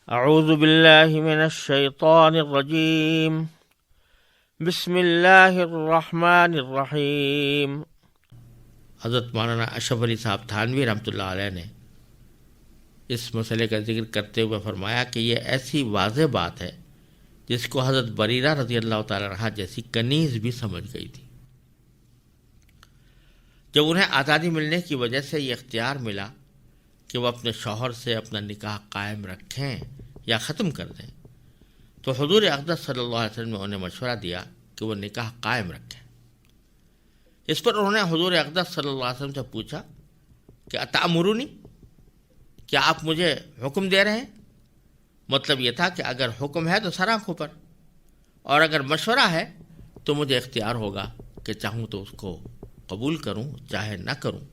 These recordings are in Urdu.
اعوذ باللہ من الشیطان الرجیم بسم اللہ الرحمن الرحیم۔ حضرت مولانا اشرف علی صاحب تھانوی رحمۃ اللہ علیہ نے اس مسئلے کا ذکر کرتے ہوئے فرمایا کہ یہ ایسی واضح بات ہے جس کو حضرت بریرہ رضی اللہ تعالی عنہ جیسی کنیز بھی سمجھ گئی تھی۔ جب انہیں آزادی ملنے کی وجہ سے یہ اختیار ملا کہ وہ اپنے شوہر سے اپنا نکاح قائم رکھیں یا ختم کر دیں، تو حضور اقدس صلی اللہ علیہ وسلم نے انہیں مشورہ دیا کہ وہ نکاح قائم رکھیں۔ اس پر انہوں نے حضور اقدس صلی اللہ علیہ وسلم سے پوچھا کہ اتامرونی، کیا آپ مجھے حکم دے رہے ہیں؟ مطلب یہ تھا کہ اگر حکم ہے تو سر آنکھوں پر، اور اگر مشورہ ہے تو مجھے اختیار ہوگا کہ چاہوں تو اس کو قبول کروں چاہے نہ کروں۔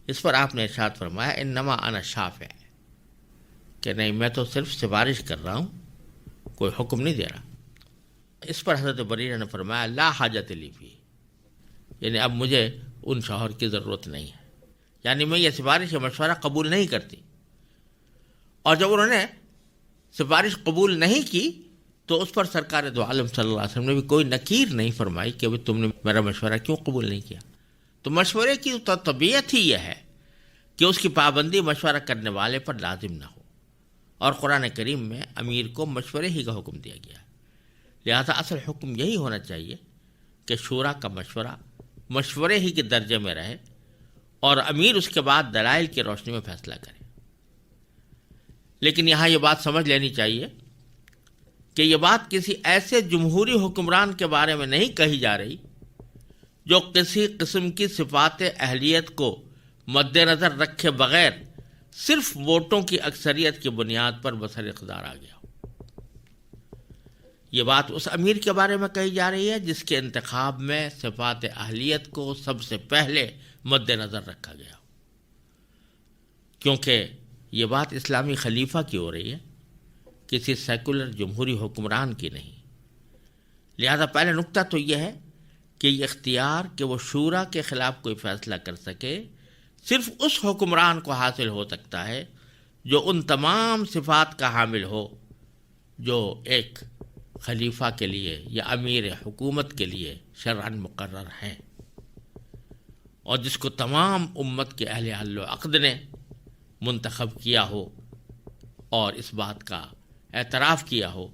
اس پر آپ نے ارشاد فرمایا انما انا شافع، کہ نہیں میں تو صرف سفارش کر رہا ہوں، کوئی حکم نہیں دے رہا۔ اس پر حضرت بریرہ نے فرمایا لا حاجت لی فی، یعنی اب مجھے ان شوہر کی ضرورت نہیں ہے، یعنی میں یہ سفارش یا مشورہ قبول نہیں کرتی۔ اور جب انہوں نے سفارش قبول نہیں کی تو اس پر سرکار دو عالم صلی اللہ علیہ وسلم نے بھی کوئی نکیر نہیں فرمائی کہ تم نے میرا مشورہ کیوں قبول نہیں کیا۔ تو مشورے کی تو طبیعت ہی یہ ہے کہ اس کی پابندی مشورہ کرنے والے پر لازم نہ ہو، اور قرآن کریم میں امیر کو مشورے ہی کا حکم دیا گیا ہے۔ لہذا اصل حکم یہی ہونا چاہیے کہ شورا کا مشورہ مشورے ہی کے درجے میں رہے، اور امیر اس کے بعد دلائل کی روشنی میں فیصلہ کرے۔ لیکن یہاں یہ بات سمجھ لینی چاہیے کہ یہ بات کسی ایسے جمہوری حکمران کے بارے میں نہیں کہی جا رہی جو کسی قسم کی صفات اہلیت کو مد نظر رکھے بغیر صرف ووٹوں کی اکثریت کی بنیاد پر بسر اقتدار آ گیا ہو۔ یہ بات اس امیر کے بارے میں کہی جا رہی ہے جس کے انتخاب میں صفات اہلیت کو سب سے پہلے مد نظر رکھا گیا ہو، کیونکہ یہ بات اسلامی خلیفہ کی ہو رہی ہے، کسی سیکولر جمہوری حکمران کی نہیں۔ لہذا پہلے نقطہ تو یہ ہے کہ یہ اختیار کہ وہ شورا کے خلاف کوئی فیصلہ کر سکے صرف اس حکمران کو حاصل ہو سکتا ہے جو ان تمام صفات کا حامل ہو جو ایک خلیفہ کے لیے یا امیر حکومت کے لیے شرعاً مقرر ہیں، اور جس کو تمام امت کے اہل حل و عقد نے منتخب کیا ہو اور اس بات کا اعتراف کیا ہو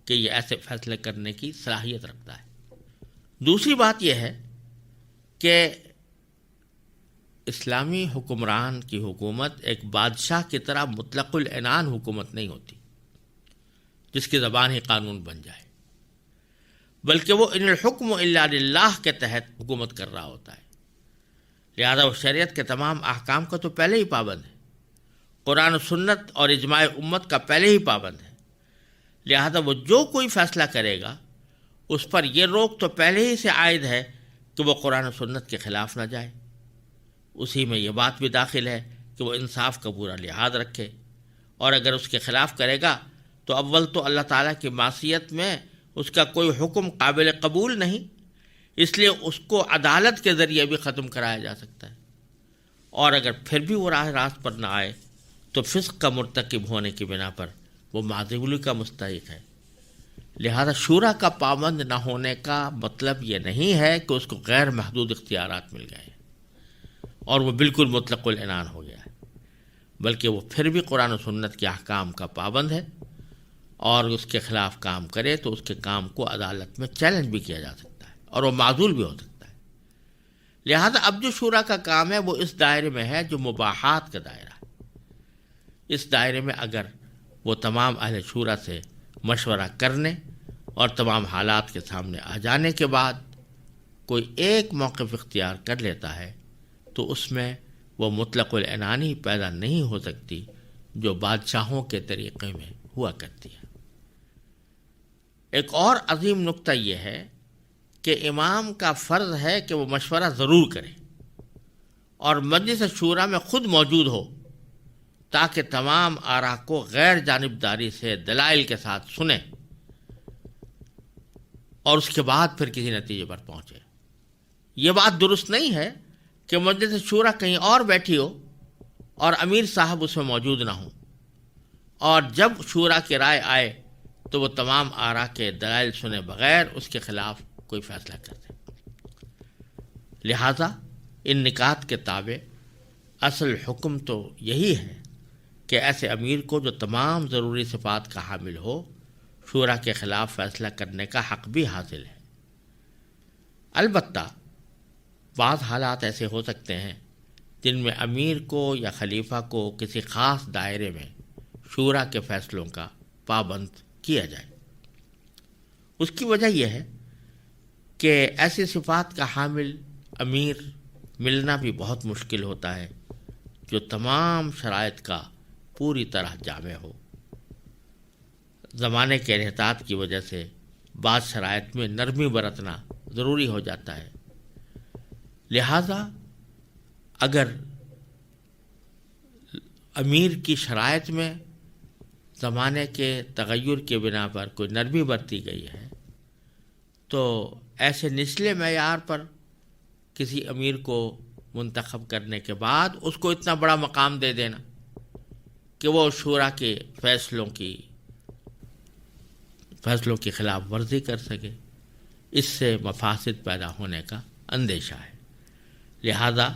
کہ یہ ایسے فیصلے کرنے کی صلاحیت رکھتا ہے۔ دوسری بات یہ ہے کہ اسلامی حکمران کی حکومت ایک بادشاہ کی طرح مطلق العنان حکومت نہیں ہوتی جس کی زبان ہی قانون بن جائے، بلکہ وہ ان الحکم الا للہ کے تحت حکومت کر رہا ہوتا ہے۔ لہذا وہ شریعت کے تمام احکام کا تو پہلے ہی پابند ہے، قرآن و سنت اور اجماع امت کا پہلے ہی پابند ہے۔ لہذا وہ جو کوئی فیصلہ کرے گا اس پر یہ روک تو پہلے ہی سے عائد ہے کہ وہ قرآن و سنت کے خلاف نہ جائے۔ اسی میں یہ بات بھی داخل ہے کہ وہ انصاف کا پورا لحاظ رکھے، اور اگر اس کے خلاف کرے گا تو اول تو اللہ تعالیٰ کی معصیت میں اس کا کوئی حکم قابل قبول نہیں، اس لیے اس کو عدالت کے ذریعے بھی ختم کرایا جا سکتا ہے، اور اگر پھر بھی وہ راہ راست پر نہ آئے تو فسق کا مرتکب ہونے کی بنا پر وہ معذوری کا مستحق ہے۔ لہذا شورا کا پابند نہ ہونے کا مطلب یہ نہیں ہے کہ اس کو غیر محدود اختیارات مل گئے اور وہ بالکل مطلق العنان ہو گیا ہے، بلکہ وہ پھر بھی قرآن و سنت کے احکام کا پابند ہے، اور اس کے خلاف کام کرے تو اس کے کام کو عدالت میں چیلنج بھی کیا جا سکتا ہے اور وہ معزول بھی ہو سکتا ہے۔ لہذا اب جو شورا کا کام ہے وہ اس دائرے میں ہے جو مباحات کا دائرہ ہے۔ اس دائرے میں اگر وہ تمام اہل شورا سے مشورہ کرنے اور تمام حالات کے سامنے آ جانے کے بعد کوئی ایک موقف اختیار کر لیتا ہے تو اس میں وہ مطلق العنانی پیدا نہیں ہو سکتی جو بادشاہوں کے طریقے میں ہوا کرتی ہے۔ ایک اور عظیم نقطہ یہ ہے کہ امام کا فرض ہے کہ وہ مشورہ ضرور کرے اور مجلس شورا میں خود موجود ہو تاکہ تمام آراء کو غیر جانبداری سے دلائل کے ساتھ سنے اور اس کے بعد پھر کسی نتیجے پر پہنچے۔ یہ بات درست نہیں ہے کہ مجلس شورا کہیں اور بیٹھی ہو اور امیر صاحب اس میں موجود نہ ہوں اور جب شورا کی رائے آئے تو وہ تمام آراء کے دلائل سنے بغیر اس کے خلاف کوئی فیصلہ کر دے۔ لہذا ان نکات کے تابع اصل حکم تو یہی ہے کہ ایسے امیر کو جو تمام ضروری صفات کا حامل ہو، شورا کے خلاف فیصلہ کرنے کا حق بھی حاصل ہے۔ البتہ بعض حالات ایسے ہو سکتے ہیں جن میں امیر کو یا خلیفہ کو کسی خاص دائرے میں شورا کے فیصلوں کا پابند کیا جائے۔ اس کی وجہ یہ ہے کہ ایسی صفات کا حامل امیر ملنا بھی بہت مشکل ہوتا ہے جو تمام شرائط کا پوری طرح جامع ہو۔ زمانے کے انحطاط کی وجہ سے بعض شرائط میں نرمی برتنا ضروری ہو جاتا ہے۔ لہذا اگر امیر کی شرائط میں زمانے کے تغیر کے بنا پر کوئی نرمی برتی گئی ہے تو ایسے نچلے معیار پر کسی امیر کو منتخب کرنے کے بعد اس کو اتنا بڑا مقام دے دینا کہ وہ شورا کے فیصلوں کی خلاف ورزی کر سکے، اس سے مفاسد پیدا ہونے کا اندیشہ ہے۔ لہذا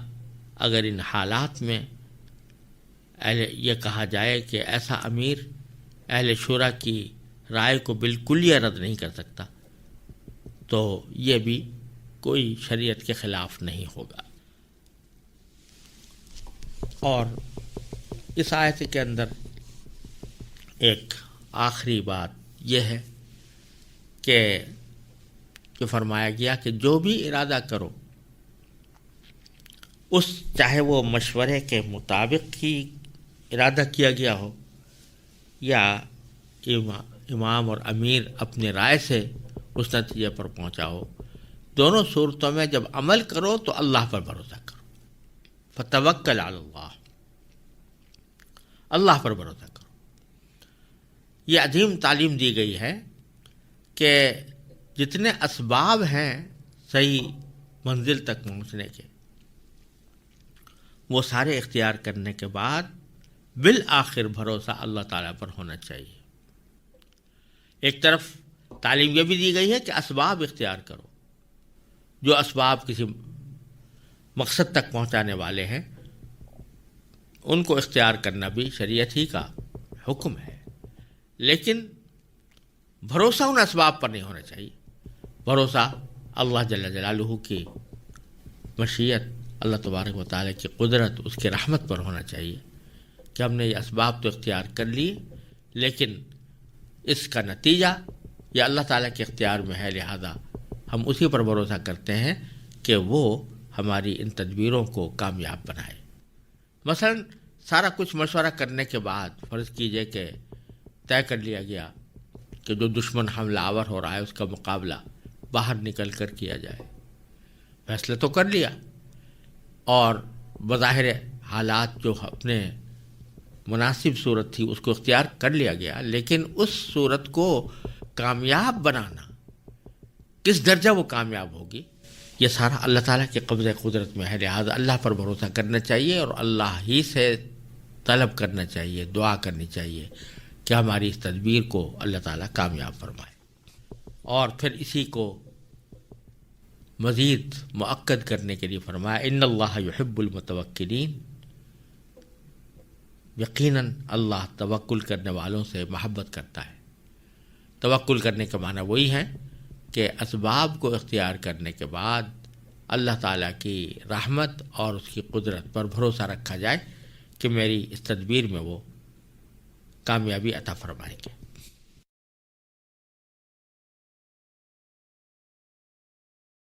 اگر ان حالات میں یہ کہا جائے کہ ایسا امیر اہل شورا کی رائے کو بالکل رد نہیں کر سکتا تو یہ بھی کوئی شریعت کے خلاف نہیں ہوگا۔ اور اس آیت کے اندر ایک آخری بات یہ ہے کہ جو فرمایا گیا کہ جو بھی ارادہ کرو اس چاہے وہ مشورے کے مطابق ہی ارادہ کیا گیا ہو یا امام اور امیر اپنے رائے سے اس نتیجے پر پہنچا ہو، دونوں صورتوں میں جب عمل کرو تو اللہ پر بھروسہ کرو، فتوکل علی اللہ، اللہ پر بھروسہ کرو۔ یہ عظیم تعلیم دی گئی ہے کہ جتنے اسباب ہیں صحیح منزل تک پہنچنے کے، وہ سارے اختیار کرنے کے بعد بالآخر بھروسہ اللہ تعالیٰ پر ہونا چاہیے۔ ایک طرف تعلیم یہ بھی دی گئی ہے کہ اسباب اختیار کرو، جو اسباب کسی مقصد تک پہنچانے والے ہیں ان کو اختیار کرنا بھی شریعت ہی کا حکم ہے، لیکن بھروسہ ان اسباب پر نہیں ہونا چاہیے۔ بھروسہ اللہ جل جلالہ کی مشیت، اللہ تبارک و تعالیٰ کی قدرت، اس کی رحمت پر ہونا چاہیے کہ ہم نے یہ اسباب تو اختیار کر لیے لیکن اس کا نتیجہ یہ اللہ تعالیٰ کے اختیار میں ہے، لہذا ہم اسی پر بھروسہ کرتے ہیں کہ وہ ہماری ان تدبیروں کو کامیاب بنائے۔ مثلا سارا کچھ مشورہ کرنے کے بعد فرض کیجئے کہ طے کر لیا گیا کہ جو دشمن حملہ آور ہو رہا ہے اس کا مقابلہ باہر نکل کر کیا جائے، فیصلہ تو کر لیا اور بظاہر حالات جو اپنے مناسب صورت تھی اس کو اختیار کر لیا گیا، لیکن اس صورت کو کامیاب بنانا کس درجہ وہ کامیاب ہوگی یہ سارا اللہ تعالیٰ کے قبضہ قدرت میں ہے، لہذا اللہ پر بھروسہ کرنا چاہیے اور اللہ ہی سے طلب کرنا چاہیے، دعا کرنی چاہیے کہ ہماری اس تدبیر کو اللہ تعالیٰ کامیاب فرمائے۔ اور پھر اسی کو مزید مؤکد کرنے کے لیے فرمایا ان اللہ یحب المتوکلین، یقیناً اللہ توکل کرنے والوں سے محبت کرتا ہے۔ توکل کرنے کا معنی وہی ہے کہ اسباب کو اختیار کرنے کے بعد اللہ تعالیٰ کی رحمت اور اس کی قدرت پر بھروسہ رکھا جائے کہ میری اس تدبیر میں وہ کامیابی عطا فرمائیں گے۔